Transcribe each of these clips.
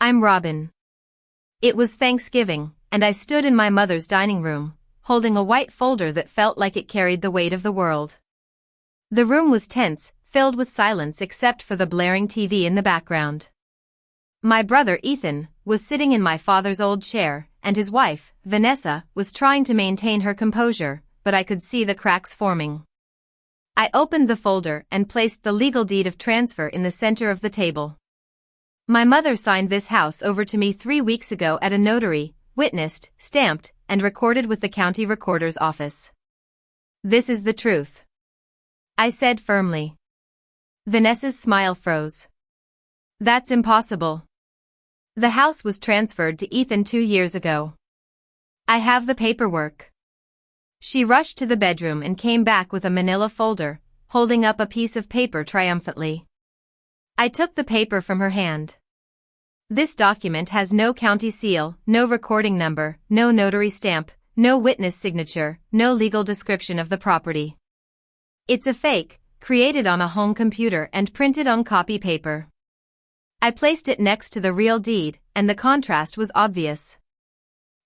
I'm Robin. It was Thanksgiving, and I stood in my mother's dining room, holding a white folder that felt like it carried the weight of the world. The room was tense, filled with silence except for the blaring TV in the background. My brother Ethan was sitting in my father's old chair, and his wife, Vanessa, was trying to maintain her composure, but I could see the cracks forming. I opened the folder and placed the legal deed of transfer in the center of the table. My mother signed this house over to me 3 weeks ago at a notary, witnessed, stamped, and recorded with the county recorder's office. This is the truth, I said firmly. Vanessa's smile froze. That's impossible. The house was transferred to Ethan 2 years ago. I have the paperwork. She rushed to the bedroom and came back with a manila folder, holding up a piece of paper triumphantly. I took the paper from her hand. This document has no county seal, no recording number, no notary stamp, no witness signature, no legal description of the property. It's a fake, created on a home computer and printed on copy paper. I placed it next to the real deed, and the contrast was obvious.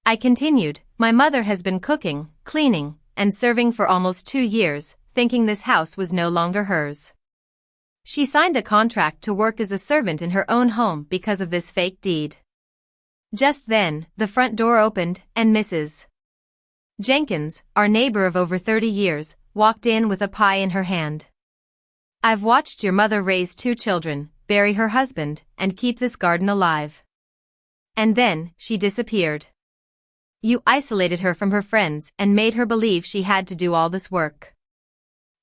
I continued, my mother has been cooking, cleaning, and serving for almost 2 years, thinking this house was no longer hers. She signed a contract to work as a servant in her own home because of this fake deed. Just then, the front door opened, and Mrs. Jenkins, our neighbor of over 30 years, walked in with a pie in her hand. I've watched your mother raise 2 children, bury her husband, and keep this garden alive. And then, she disappeared. You isolated her from her friends and made her believe she had to do all this work.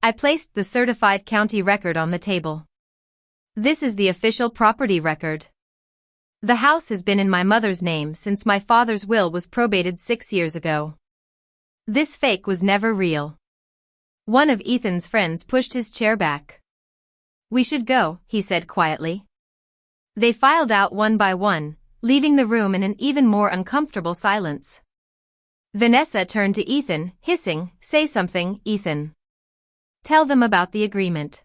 I placed the certified county record on the table. This is the official property record. The house has been in my mother's name since my father's will was probated 6 years ago. This fake was never real. One of Ethan's friends pushed his chair back. We should go, he said quietly. They filed out one by one, leaving the room in an even more uncomfortable silence. Vanessa turned to Ethan, hissing, "Say something, Ethan. Tell them about the agreement."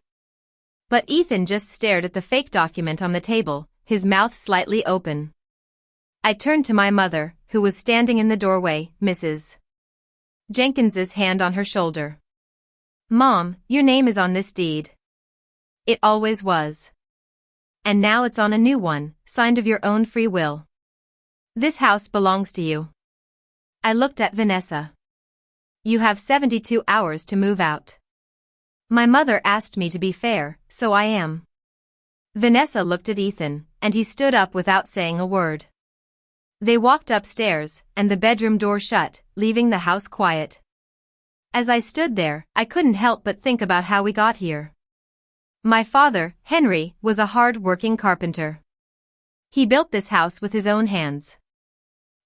But Ethan just stared at the fake document on the table, his mouth slightly open. I turned to my mother, who was standing in the doorway, Mrs. Jenkins's hand on her shoulder. "Mom, your name is on this deed. It always was. And now it's on a new one, signed of your own free will. This house belongs to you." I looked at Vanessa. "You have 72 hours to move out." My mother asked me to be fair, so I am. Vanessa looked at Ethan, and he stood up without saying a word. They walked upstairs, and the bedroom door shut, leaving the house quiet. As I stood there, I couldn't help but think about how we got here. My father, Henry, was a hard-working carpenter. He built this house with his own hands.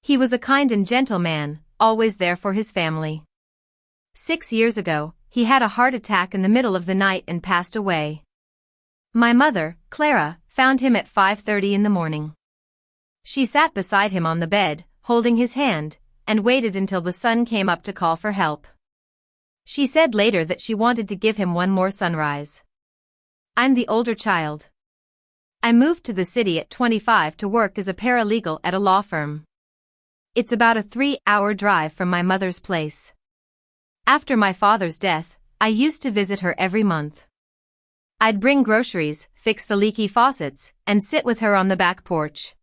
He was a kind and gentle man, always there for his family. 6 years ago, he had a heart attack in the middle of the night and passed away. My mother, Clara, found him at 5:30 in the morning. She sat beside him on the bed, holding his hand, and waited until the sun came up to call for help. She said later that she wanted to give him one more sunrise. I'm the older child. I moved to the city at 25 to work as a paralegal at a law firm. It's about a 3-hour drive from my mother's place. After my father's death, I used to visit her every month. I'd bring groceries, fix the leaky faucets, and sit with her on the back porch.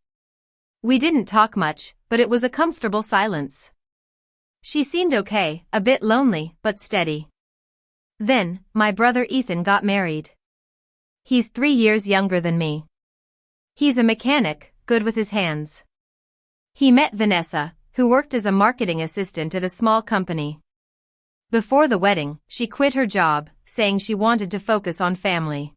We didn't talk much, but it was a comfortable silence. She seemed okay, a bit lonely, but steady. Then, my brother Ethan got married. He's 3 years younger than me. He's a mechanic, good with his hands. He met Vanessa, who worked as a marketing assistant at a small company. Before the wedding, she quit her job, saying she wanted to focus on family.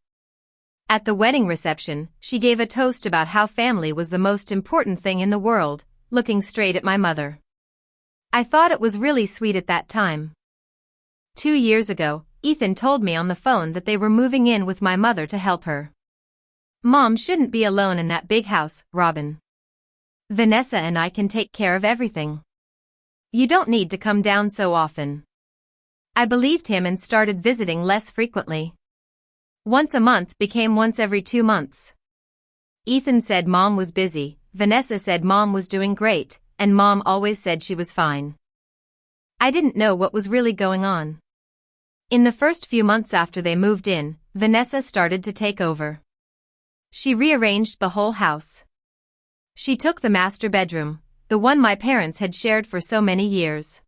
At the wedding reception, she gave a toast about how family was the most important thing in the world, looking straight at my mother. I thought it was really sweet at that time. 2 years ago, Ethan told me on the phone that they were moving in with my mother to help her. Mom shouldn't be alone in that big house, Robin. Vanessa and I can take care of everything. You don't need to come down so often. I believed him and started visiting less frequently. Once a month became once every 2 months. Ethan said Mom was busy, Vanessa said Mom was doing great, and Mom always said she was fine. I didn't know what was really going on. In the first few months after they moved in, Vanessa started to take over. She rearranged the whole house. She took the master bedroom, the one my parents had shared for so many years.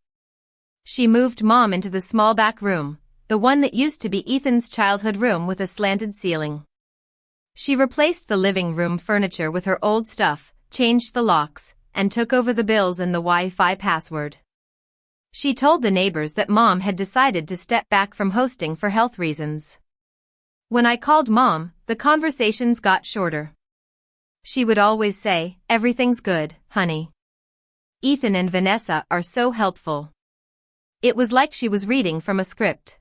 She moved Mom into the small back room, the one that used to be Ethan's childhood room with a slanted ceiling. She replaced the living room furniture with her old stuff, changed the locks, and took over the bills and the Wi-Fi password. She told the neighbors that Mom had decided to step back from hosting for health reasons. When I called Mom, the conversations got shorter. She would always say, "Everything's good, honey. Ethan and Vanessa are so helpful." It was like she was reading from a script.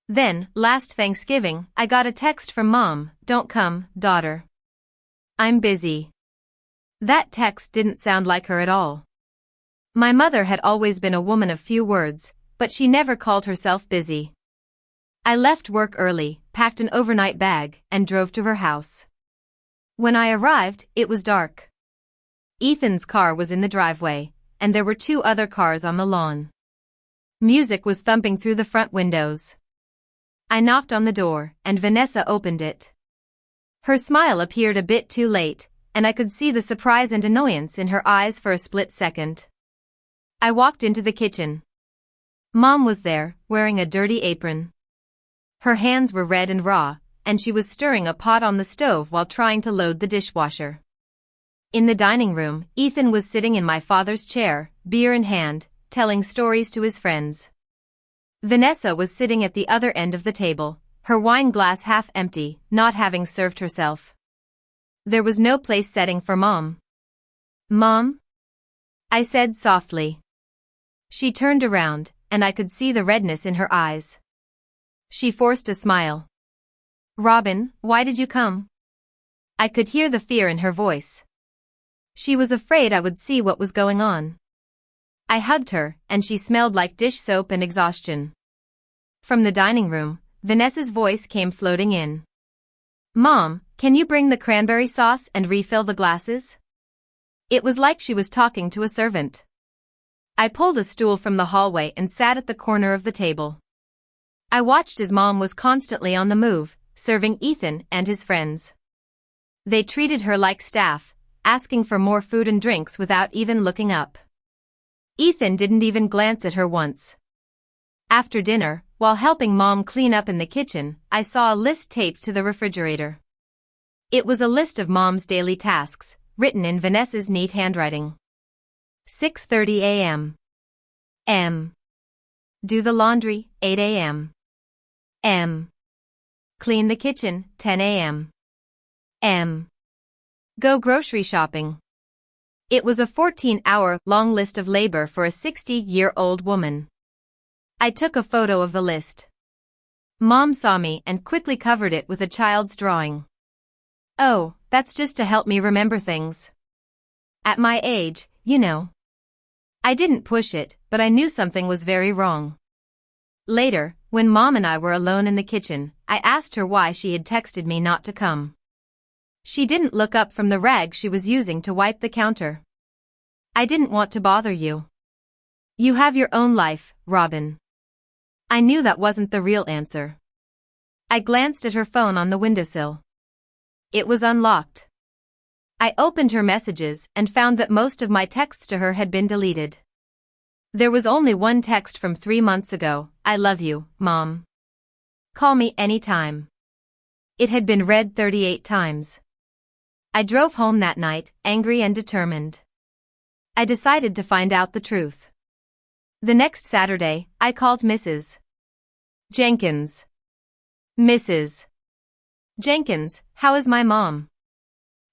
Then, last Thanksgiving, I got a text from Mom, "Don't come, daughter. I'm busy." That text didn't sound like her at all. My mother had always been a woman of few words, but she never called herself busy. I left work early, packed an overnight bag, and drove to her house. When I arrived, it was dark. Ethan's car was in the driveway, and there were 2 other cars on the lawn. Music was thumping through the front windows. I knocked on the door, and Vanessa opened it. Her smile appeared a bit too late, and I could see the surprise and annoyance in her eyes for a split second. I walked into the kitchen. Mom was there, wearing a dirty apron. Her hands were red and raw, and she was stirring a pot on the stove while trying to load the dishwasher. In the dining room, Ethan was sitting in my father's chair, beer in hand, telling stories to his friends. Vanessa was sitting at the other end of the table, her wine glass half empty, not having served herself. There was no place setting for Mom. "Mom?" I said softly. She turned around, and I could see the redness in her eyes. She forced a smile. "Robin, why did you come?" I could hear the fear in her voice. She was afraid I would see what was going on. I hugged her, and she smelled like dish soap and exhaustion. From the dining room, Vanessa's voice came floating in. "Mom, can you bring the cranberry sauce and refill the glasses?" It was like she was talking to a servant. I pulled a stool from the hallway and sat at the corner of the table. I watched as Mom was constantly on the move, serving Ethan and his friends. They treated her like staff, asking for more food and drinks without even looking up. Ethan didn't even glance at her once. After dinner, while helping Mom clean up in the kitchen, I saw a list taped to the refrigerator. It was a list of Mom's daily tasks, written in Vanessa's neat handwriting. 6:30 a.m. M. Do the laundry, 8 a.m. M. Clean the kitchen, 10 a.m. M. Go grocery shopping. It was a 14-hour-long list of labor for a 60-year-old woman. I took a photo of the list. Mom saw me and quickly covered it with a child's drawing. "Oh, that's just to help me remember things. At my age, you know." I didn't push it, but I knew something was very wrong. Later, when Mom and I were alone in the kitchen, I asked her why she had texted me not to come. She didn't look up from the rag she was using to wipe the counter. "I didn't want to bother you. You have your own life, Robin." I knew that wasn't the real answer. I glanced at her phone on the windowsill. It was unlocked. I opened her messages and found that most of my texts to her had been deleted. There was only one text from 3 months ago, "I love you, Mom. Call me anytime." It had been read 38 times. I drove home that night, angry and determined. I decided to find out the truth. The next Saturday, I called Mrs. Jenkins. "Mrs. Jenkins, how is my mom?"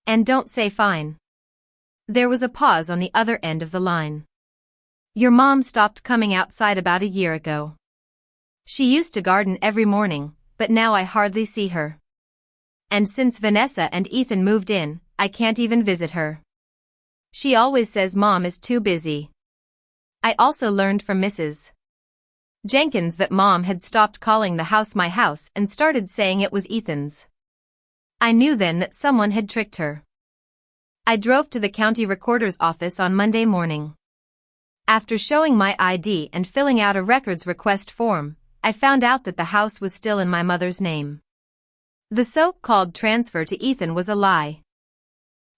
"And don't say fine." There was a pause on the other end of the line. "Your mom stopped coming outside about a year ago. She used to garden every morning, but now I hardly see her. And since Vanessa and Ethan moved in, I can't even visit her. She always says Mom is too busy." I also learned from Mrs. Jenkins that Mom had stopped calling the house my house and started saying it was Ethan's. I knew then that someone had tricked her. I drove to the county recorder's office on Monday morning. After showing my ID and filling out a records request form, I found out that the house was still in my mother's name. The so-called transfer to Ethan was a lie.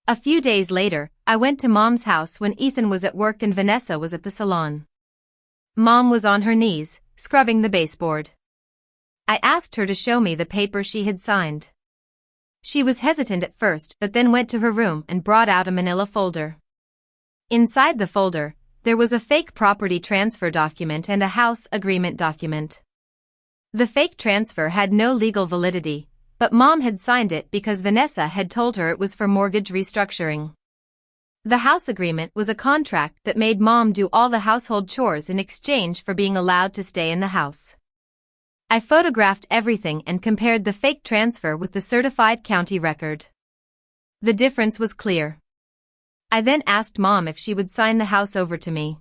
A few days later, I went to Mom's house when Ethan was at work and Vanessa was at the salon. Mom was on her knees, scrubbing the baseboard. I asked her to show me the paper she had signed. She was hesitant at first but then went to her room and brought out a manila folder. Inside the folder, there was a fake property transfer document and a house agreement document. The fake transfer had no legal validity, but Mom had signed it because Vanessa had told her it was for mortgage restructuring. The house agreement was a contract that made Mom do all the household chores in exchange for being allowed to stay in the house. I photographed everything and compared the fake transfer with the certified county record. The difference was clear. I then asked Mom if she would sign the house over to me.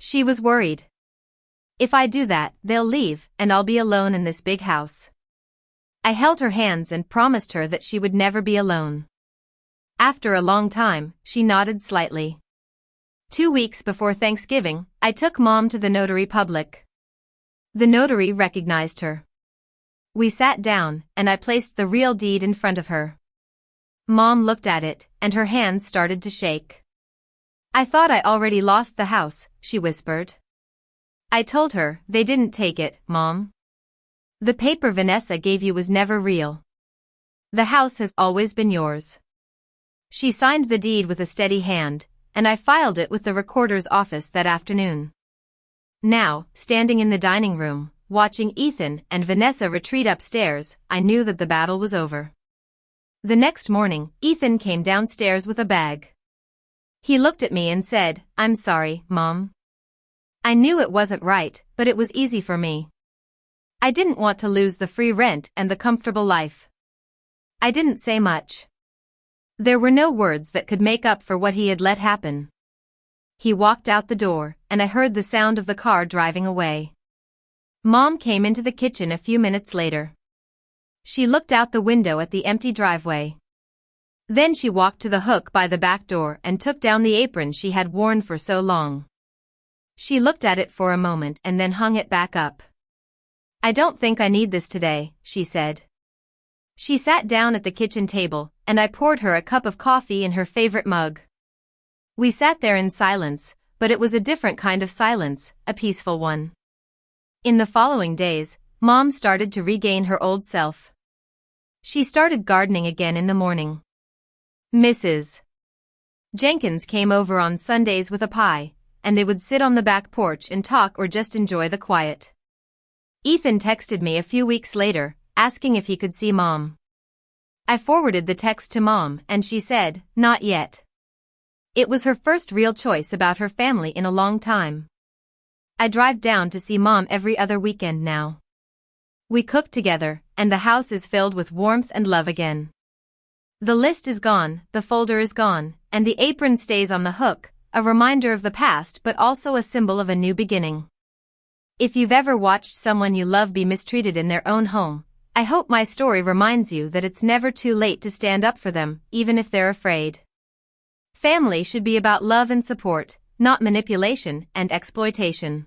She was worried. If I do that, they'll leave and I'll be alone in this big house. I held her hands and promised her that she would never be alone. After a long time, she nodded slightly. 2 weeks before Thanksgiving, I took Mom to the notary public. The notary recognized her. We sat down, and I placed the real deed in front of her. Mom looked at it, and her hands started to shake. I thought I already lost the house, she whispered. I told her, they didn't take it, Mom. The paper Vanessa gave you was never real. The house has always been yours. She signed the deed with a steady hand, and I filed it with the recorder's office that afternoon. Now, standing in the dining room, watching Ethan and Vanessa retreat upstairs, I knew that the battle was over. The next morning, Ethan came downstairs with a bag. He looked at me and said, "I'm sorry, Mom." I knew it wasn't right, but it was easy for me. I didn't want to lose the free rent and the comfortable life. I didn't say much. There were no words that could make up for what he had let happen. He walked out the door, and I heard the sound of the car driving away. Mom came into the kitchen a few minutes later. She looked out the window at the empty driveway. Then she walked to the hook by the back door and took down the apron she had worn for so long. She looked at it for a moment and then hung it back up. "I don't think I need this today," she said. She sat down at the kitchen table, and I poured her a cup of coffee in her favorite mug. We sat there in silence, but it was a different kind of silence, a peaceful one. In the following days, Mom started to regain her old self. She started gardening again in the morning. Mrs. Jenkins came over on Sundays with a pie, and they would sit on the back porch and talk or just enjoy the quiet. Ethan texted me a few weeks later, asking if he could see Mom. I forwarded the text to Mom and she said, "Not yet." It was her first real choice about her family in a long time. I drive down to see Mom every other weekend now. We cook together, and the house is filled with warmth and love again. The list is gone, the folder is gone, and the apron stays on the hook, a reminder of the past but also a symbol of a new beginning. If you've ever watched someone you love be mistreated in their own home, I hope my story reminds you that it's never too late to stand up for them, even if they're afraid. Family should be about love and support, not manipulation and exploitation.